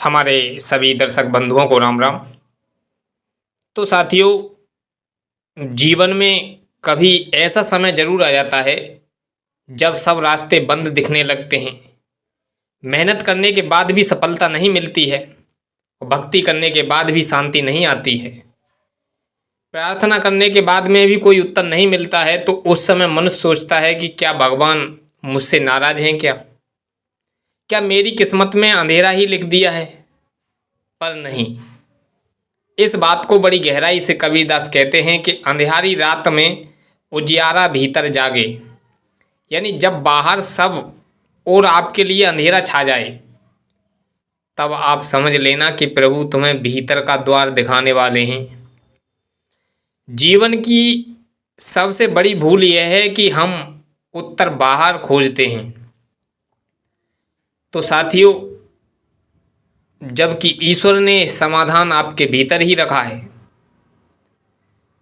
हमारे सभी दर्शक बंधुओं को राम राम। तो साथियों, जीवन में कभी ऐसा समय जरूर आ जाता है जब सब रास्ते बंद दिखने लगते हैं। मेहनत करने के बाद भी सफलता नहीं मिलती है और भक्ति करने के बाद भी शांति नहीं आती है। प्रार्थना करने के बाद में भी कोई उत्तर नहीं मिलता है तो उस समय मनुष्य सोचता है कि क्या भगवान मुझसे नाराज हैं, क्या मेरी किस्मत में अंधेरा ही लिख दिया है। पर नहीं, इस बात को बड़ी गहराई से कबीरदास कहते हैं कि अंधियारी रात में उजियारा भीतर जागे। यानी जब बाहर सब और आपके लिए अंधेरा छा जाए तब आप समझ लेना कि प्रभु तुम्हें भीतर का द्वार दिखाने वाले हैं। जीवन की सबसे बड़ी भूल यह है कि हम उत्तर बाहर खोजते हैं। तो साथियों, जबकि ईश्वर ने समाधान आपके भीतर ही रखा है।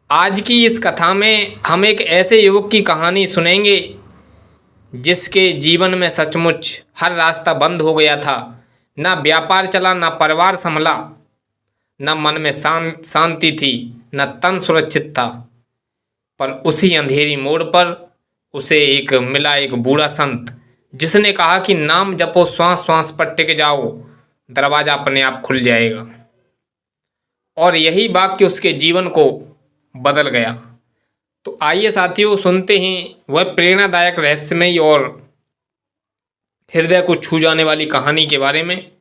आज की इस कथा में हम एक ऐसे युवक की कहानी सुनेंगे जिसके जीवन में सचमुच हर रास्ता बंद हो गया था। ना व्यापार चला, ना परिवार संभला, न मन में शांति थी, न तन सुरक्षित था। पर उसी अंधेरी मोड़ पर उसे मिला एक बूढ़ा संत जिसने कहा कि नाम जपो, श्वास श्वास पर टिक जाओ, दरवाजा अपने आप खुल जाएगा। और यही वाक्य उसके जीवन को बदल गया। तो आइए साथियों, सुनते हैं वह प्रेरणादायक, रहस्यमयी और हृदय को छू जाने वाली कहानी के बारे में।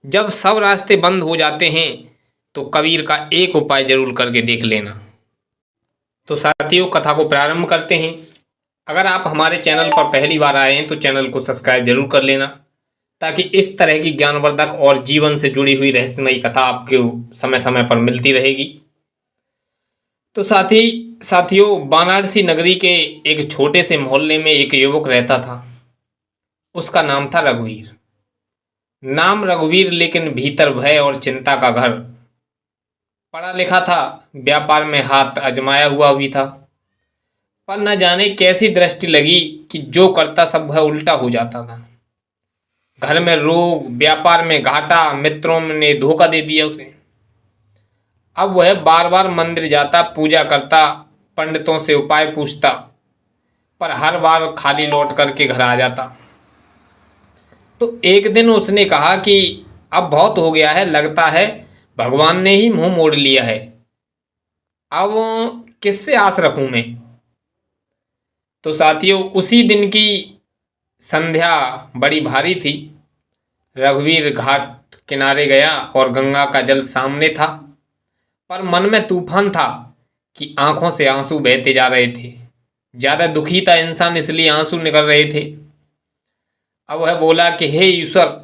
जब सब रास्ते बंद हो जाते हैं तो कबीर का एक उपाय जरूर करके देख लेना। तो साथियों, कथा को प्रारंभ करते हैं। अगर आप हमारे चैनल पर पहली बार आए हैं तो चैनल को सब्सक्राइब जरूर कर लेना, ताकि इस तरह की ज्ञानवर्धक और जीवन से जुड़ी हुई रहस्यमयी कथा आपको समय समय पर मिलती रहेगी। तो साथियों, वाराणसी नगरी के एक छोटे से मोहल्ले में एक युवक रहता था। उसका नाम था रघुवीर। नाम रघुवीर, लेकिन भीतर भय और चिंता का घर। पढ़ा लिखा था, व्यापार में हाथ आजमाया हुआ भी था, पर न जाने कैसी दृष्टि लगी कि जो करता सब वह उल्टा हो जाता था। घर में रोग, व्यापार में घाटा, मित्रों ने धोखा दे दिया उसे। अब वह बार बार मंदिर जाता, पूजा करता, पंडितों से उपाय पूछता, पर हर बार खाली लौट करके घर आ जाता। तो एक दिन उसने कहा कि अब बहुत हो गया है, लगता है भगवान ने ही मुंह मोड़ लिया है। अब किससे आस रखूं मैं। तो साथियों, उसी दिन की संध्या बड़ी भारी थी। रघुवीर घाट किनारे गया और गंगा का जल सामने था, पर मन में तूफान था कि आंखों से आंसू बहते जा रहे थे। ज्यादा दुखी था इंसान, इसलिए आंसू निकल रहे थे। अब वह बोला कि हे ईश्वर,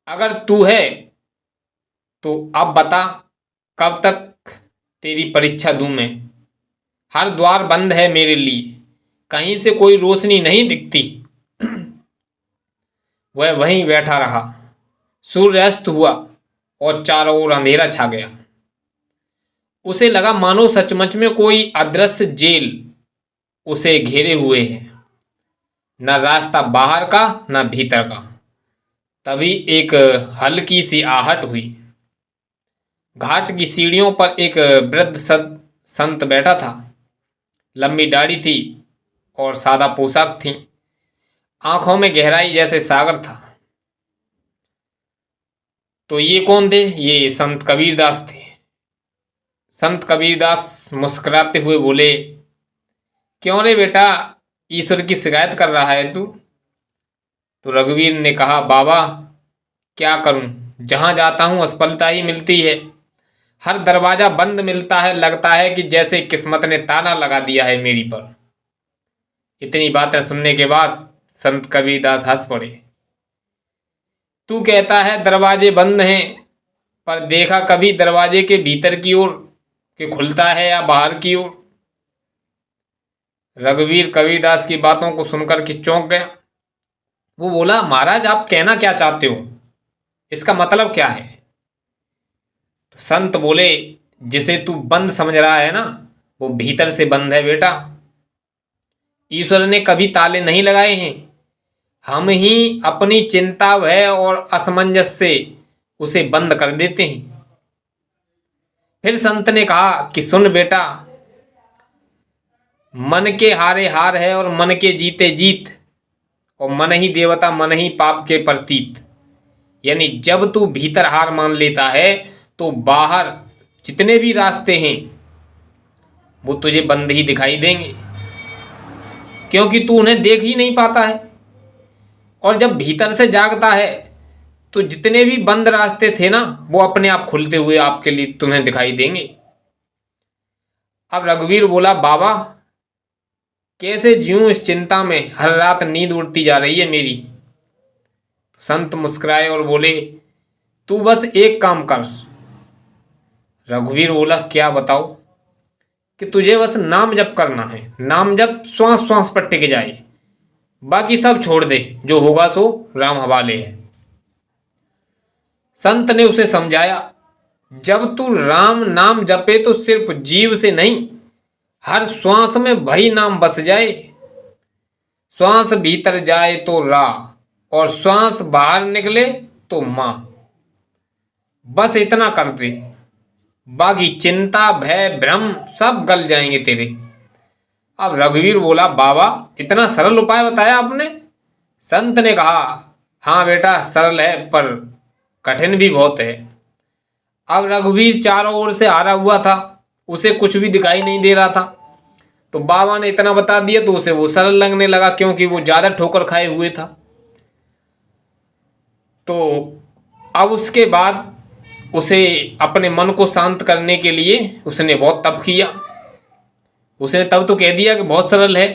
अगर तू है तो अब बता, कब तक तेरी परीक्षा दूं मैं। हर द्वार बंद है मेरे लिए, कहीं से कोई रोशनी नहीं दिखती। वह वहीं बैठा रहा। सूर्यास्त हुआ और चारों ओर अंधेरा छा गया। उसे लगा मानो सचमुच में कोई अदृश्य जेल उसे घेरे हुए है, न रास्ता बाहर का न भीतर का। तभी एक हल्की सी आहट हुई। घाट की सीढ़ियों पर एक वृद्ध संत बैठा था। लंबी दाढ़ी थी और सादा पोशाक थी। आंखों में गहराई जैसे सागर था। तो ये कौन थे? ये संत कबीरदास थे। संत कबीरदास मुस्कुराते हुए बोले, क्यों रे बेटा, ईश्वर की शिकायत कर रहा है तू? तो रघुवीर ने कहा, बाबा क्या करूं, जहां जाता हूं असफलता ही मिलती है। हर दरवाजा बंद मिलता है, लगता है कि जैसे किस्मत ने ताला लगा दिया है मेरी पर। इतनी बातें सुनने के बाद संत कबीरदास हंस पड़े। तू कहता है दरवाजे बंद हैं, पर देखा कभी दरवाजे के भीतर की ओर कि खुलता है या बाहर की ओर? रघुवीर कबीरदास की बातों को सुनकर के चौंक गया। वो बोला, महाराज आप कहना क्या चाहते हो, इसका मतलब क्या है? तो संत बोले, जिसे तू बंद समझ रहा है ना, वो भीतर से बंद है बेटा। ईश्वर ने कभी ताले नहीं लगाए हैं, हम ही अपनी चिंता, भय और असमंजस से उसे बंद कर देते हैं। फिर संत ने कहा कि सुन बेटा, मन के हारे हार है और मन के जीते जीत, और मन ही देवता मन ही पाप के प्रतीत। यानी जब तू भीतर हार मान लेता है तो बाहर जितने भी रास्ते हैं वो तुझे बंद ही दिखाई देंगे, क्योंकि तू उन्हें देख ही नहीं पाता है। और जब भीतर से जागता है तो जितने भी बंद रास्ते थे ना, वो अपने आप खुलते हुए आपके लिए तुम्हें दिखाई देंगे। अब रघुवीर बोला, बाबा कैसे जीऊं इस चिंता में, हर रात नींद उड़ती जा रही है मेरी। संत मुस्कुराए और बोले, तू बस एक काम कर। रघुवीर बोला, क्या बताओ? कि तुझे बस नाम जप करना है। नाम जप श्वास श्वास पर टिक जाए, बाकी सब छोड़ दे, जो होगा सो राम हवाले है। संत ने उसे समझाया, जब तू राम नाम जपे तो सिर्फ जीव से नहीं, हर श्वास में वही नाम बस जाए। श्वास भीतर जाए तो रा, और श्वास बाहर निकले तो मां। बस इतना कर दे, बाकी चिंता भय भ्रम सब गल जाएंगे तेरे। अब रघुवीर बोला, बाबा इतना सरल उपाय बताया आपने? संत ने कहा, हाँ बेटा सरल है पर कठिन भी बहुत है। अब रघुवीर चारों ओर से हारा हुआ था, उसे कुछ भी दिखाई नहीं दे रहा था। तो बाबा ने इतना बता दिया तो उसे वो सरल लगने लगा, क्योंकि वो ज्यादा ठोकर खाए हुए था। तो अब उसके बाद उसे अपने मन को शांत करने के लिए उसने बहुत तप किया। उसने तब तो कह दिया कि बहुत सरल है,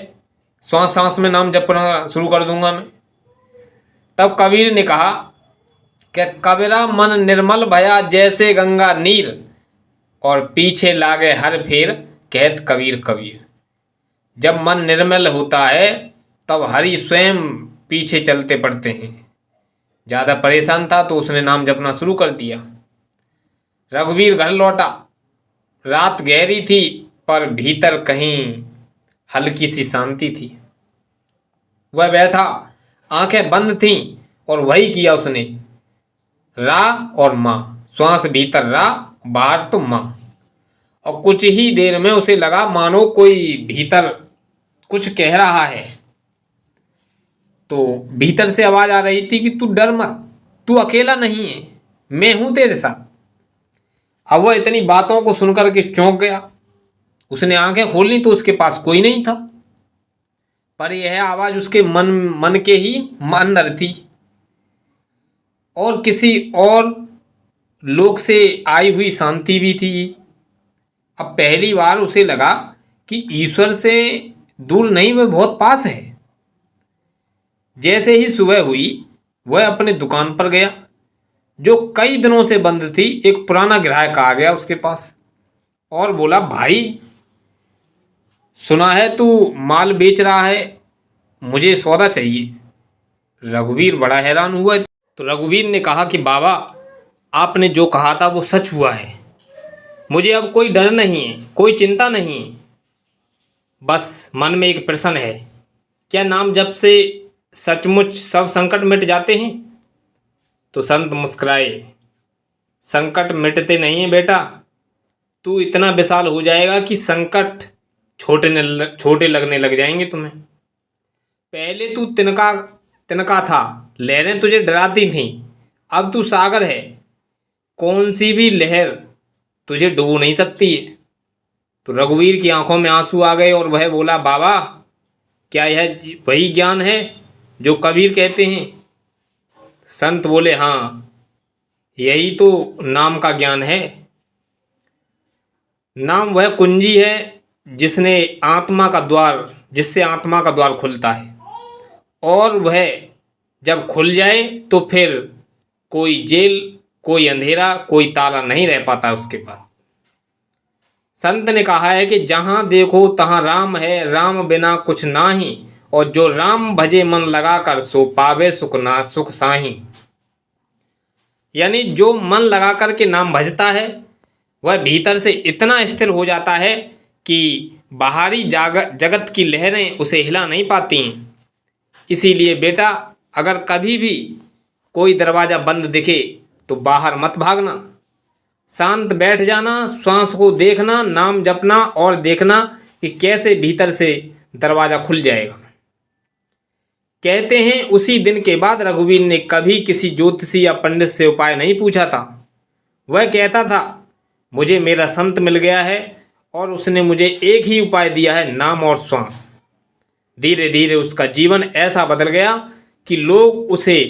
श्वास सांस में नाम जपना शुरू कर दूंगा मैं। तब कबीर ने कहा कि कबीरा मन निर्मल भया जैसे गंगा नीर, और पीछे लागे हर फेर कहत कबीर कबीर। जब मन निर्मल होता है तब हरि स्वयं पीछे चलते पड़ते हैं। ज़्यादा परेशान था तो उसने नाम जपना शुरू कर दिया। रघुवीर घर लौटा। रात गहरी थी पर भीतर कहीं हल्की सी शांति थी। वह बैठा, आंखें बंद थीं और वही किया उसने, रा और माँ। श्वास भीतर रा, बाहर तो माँ। और कुछ ही देर में उसे लगा मानो कोई भीतर कुछ कह रहा है। तो भीतर से आवाज आ रही थी कि तू डर मत, तू अकेला नहीं है, मैं हूं तेरे साथ। अब वह इतनी बातों को सुनकर के चौंक गया। उसने आंखें खोली तो उसके पास कोई नहीं था, पर यह आवाज उसके मन के ही अंदर थी और किसी और लोक से आई हुई शांति भी थी। अब पहली बार उसे लगा कि ईश्वर से दूर नहीं, वह बहुत पास है। जैसे ही सुबह हुई वह अपने दुकान पर गया, जो कई दिनों से बंद थी। एक पुराना ग्राहक आ गया उसके पास और बोला, भाई सुना है तू माल बेच रहा है, मुझे सौदा चाहिए। रघुवीर बड़ा हैरान हुआ। तो रघुवीर ने कहा कि बाबा आपने जो कहा था वो सच हुआ है, मुझे अब कोई डर नहीं है, कोई चिंता नहीं। बस मन में एक प्रश्न है, क्या नाम जप से सचमुच सब संकट मिट जाते हैं? तो संत मुस्कुराए, संकट मिटते नहीं हैं बेटा, तू इतना विशाल हो जाएगा कि संकट छोटे लगने लग जाएंगे तुम्हें। पहले तू तिनका था, लहरें तुझे डराती थीं, अब तू सागर है, कौन सी भी लहर तुझे डुबो नहीं सकती है। तो रघुवीर की आंखों में आंसू आ गए और वह बोला, बाबा क्या यह वही ज्ञान है जो कबीर कहते हैं? संत बोले, हाँ यही तो नाम का ज्ञान है। नाम वह कुंजी है जिससे आत्मा का द्वार खुलता है, और वह जब खुल जाए तो फिर कोई जेल, कोई अंधेरा, कोई ताला नहीं रह पाता उसके पास। संत ने कहा है कि जहाँ देखो तहाँ राम है, राम बिना कुछ नाही, और जो राम भजे मन लगाकर सो पावे सुख साही। यानी जो मन लगा कर के नाम भजता है वह भीतर से इतना स्थिर हो जाता है कि बाहरी जगत की लहरें उसे हिला नहीं पाती। इसीलिए बेटा, अगर कभी भी कोई दरवाज़ा बंद दिखे तो बाहर मत भागना। शांत बैठ जाना, श्वास को देखना, नाम जपना और देखना कि कैसे भीतर से दरवाज़ा खुल जाएगा। कहते हैं उसी दिन के बाद रघुवीर ने कभी किसी ज्योतिषी या पंडित से उपाय नहीं पूछा था। वह कहता था, मुझे मेरा संत मिल गया है और उसने मुझे एक ही उपाय दिया है, नाम और श्वास। धीरे धीरे उसका जीवन ऐसा बदल गया कि लोग उसे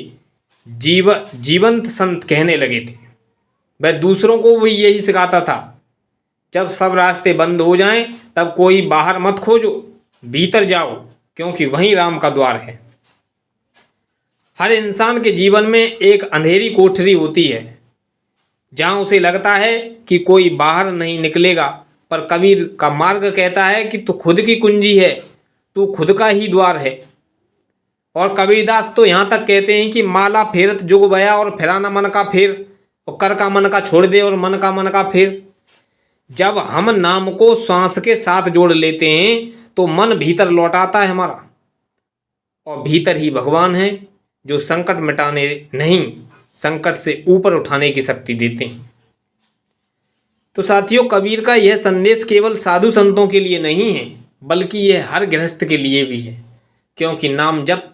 जीवंत संत कहने लगे थे। वह दूसरों को भी यही सिखाता था, जब सब रास्ते बंद हो जाएं तब कोई बाहर मत खोजो, भीतर जाओ, क्योंकि वहीं राम का द्वार है। हर इंसान के जीवन में एक अंधेरी कोठरी होती है जहां उसे लगता है कि कोई बाहर नहीं निकलेगा, पर कबीर का मार्ग कहता है कि तू खुद की कुंजी है, तू खुद का ही द्वार है। और कबीरदास तो यहाँ तक कहते हैं कि माला फेरत जुग बया और फिराना मन का फेर, और कर का मन का छोड़ दे और मन का फेर। जब हम नाम को श्वास के साथ जोड़ लेते हैं तो मन भीतर लौट आता है हमारा, और भीतर ही भगवान है जो संकट मिटाने नहीं, संकट से ऊपर उठाने की शक्ति देते हैं। तो साथियों, कबीर का यह संदेश केवल साधु संतों के लिए नहीं है, बल्कि यह हर गृहस्थ के लिए भी है, क्योंकि नाम जप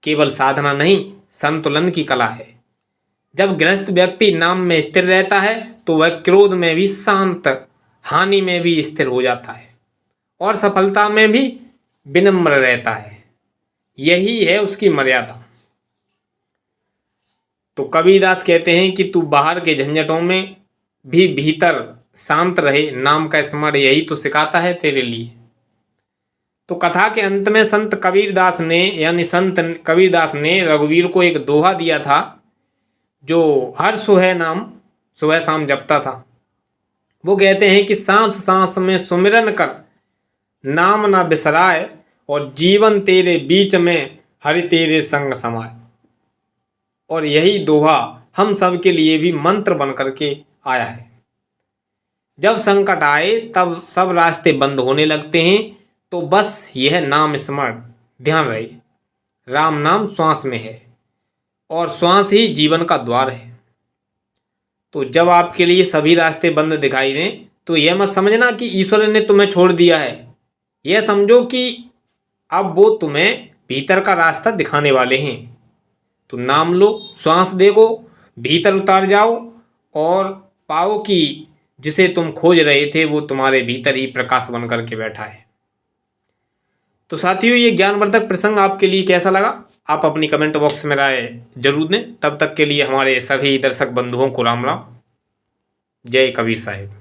केवल साधना नहीं, संतुलन की कला है। जब गृहस्थ व्यक्ति नाम में स्थिर रहता है तो वह क्रोध में भी शांत, हानि में भी स्थिर हो जाता है और सफलता में भी विनम्र रहता है। यही है उसकी मर्यादा। तो कबीरदास कहते हैं कि तू बाहर के झंझटों में भी भीतर शांत रहे, नाम का स्मरण यही तो सिखाता है तेरे लिए। तो कथा के अंत में संत कबीरदास ने, यानी संत कबीरदास ने रघुवीर को एक दोहा दिया था, जो हर सुबह नाम सुबह शाम जपता था। वो कहते हैं कि सांस सांस में सुमिरन कर, नाम ना बिसराए, और जीवन तेरे बीच में हरि तेरे संग समाए। और यही दोहा हम सब के लिए भी मंत्र बन करके आया है। जब संकट आए तब सब रास्ते बंद होने लगते हैं, तो बस यह नाम स्मरण ध्यान रहे, राम नाम श्वास में है और श्वास ही जीवन का द्वार है। तो जब आपके लिए सभी रास्ते बंद दिखाई दें तो यह मत समझना कि ईश्वर ने तुम्हें छोड़ दिया है। यह समझो कि अब वो तुम्हें भीतर का रास्ता दिखाने वाले हैं। तो नाम लो, श्वास देखो, भीतर उतार जाओ और पाओ कि जिसे तुम खोज रहे थे वो तुम्हारे भीतर ही प्रकाश बन करके बैठा है। तो साथियों, ये ज्ञानवर्धक प्रसंग आपके लिए कैसा लगा? आप अपनी कमेंट बॉक्स में राय जरूर दें। तब तक के लिए हमारे सभी दर्शक बंधुओं को राम राम। जय कबीर साहिब।